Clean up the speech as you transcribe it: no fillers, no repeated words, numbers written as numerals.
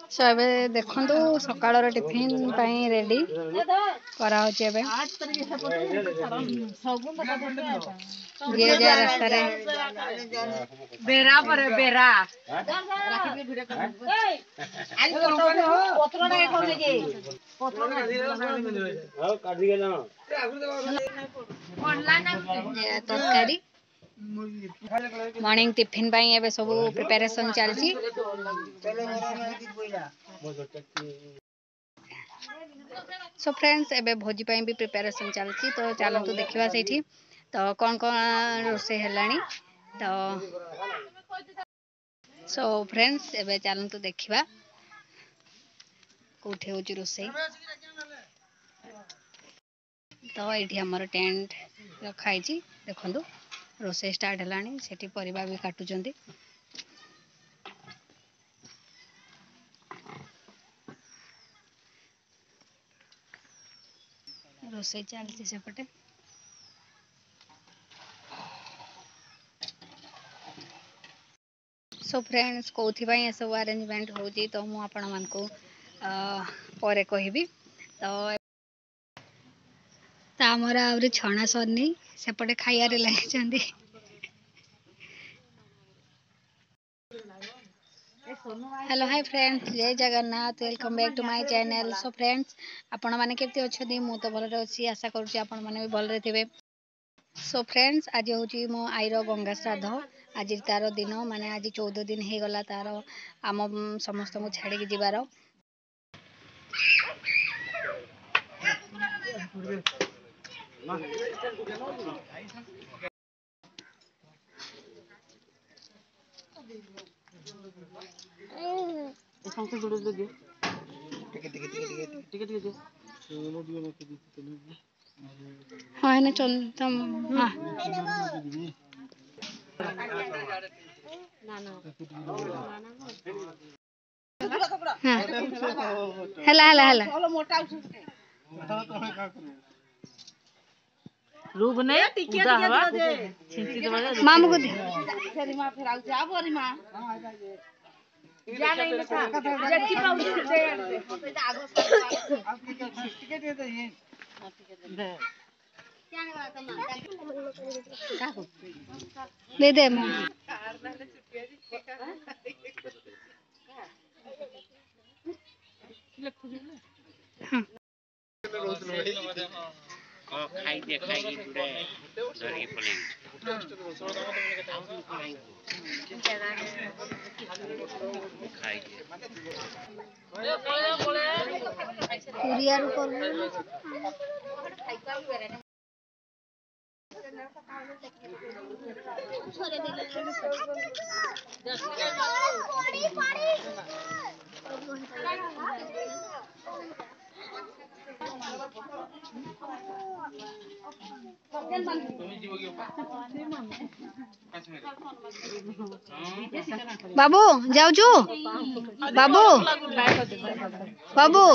सो एबे देखंतु सकाळर टिफिन पई रेडी करा होचे एबे गिरे जा रास्ता रे बेरा पर बेरा राखी के भिडियो कर आज पत्रो ना कोने के पत्रो ना हां काढी गेला तरकारी मॉर्निंग टिफिन पाई एबे सब प्रिपरेशन चलची सो फ्रेंड्स एबे भोजी पाई भी प्रिपरेशन चलची तो चलतु देखिबा सेठी तो कौन कौन रोसे हेलानी तो सो फ्रेंड्स एबे चलतु देखिबा कोठे होची रोसे तो ये हमर टेंट रखाई देखु रोसे स्टार्ट है सेठी परिबा भी काटुचंदी रोसे चलती सेपटे सो फ्रेंड्स कौथि ये सब अरेंजमेंट होची तो मु आपण मान को परे कहबी तो तामरा आउरी छणा सरनी सेपटे खाइयारे लागिचंदी हेलो हाय फ्रेंड्स जय Jagannath welcome back to my channel so friends आपण माने केते अछदी मु तो भल रे अछि आशा करूची आपण माने भी भल रे थिबे सो फ्रेंड्स आज होची मो आईरो गंगा श्राद्ध आज तार दिन माने आज 14 दिन हे गला तार आम समस्त को छाड़ी के जीवार हाँ ना चलता हाँ हला हला हला रूप नहीं उदा हवा छिंची दबा मामू को दे तेरी मां फिर आउ जा बोरी मां जा नहीं में था जेकी पाउडर दे आगो टिकट दे दे ये क्या ने बात दे दे मां हां खाई दे खाई जुड़े धरी पड़ी खाई कुरियर कर बाबू जाऊचु बाबू बाबू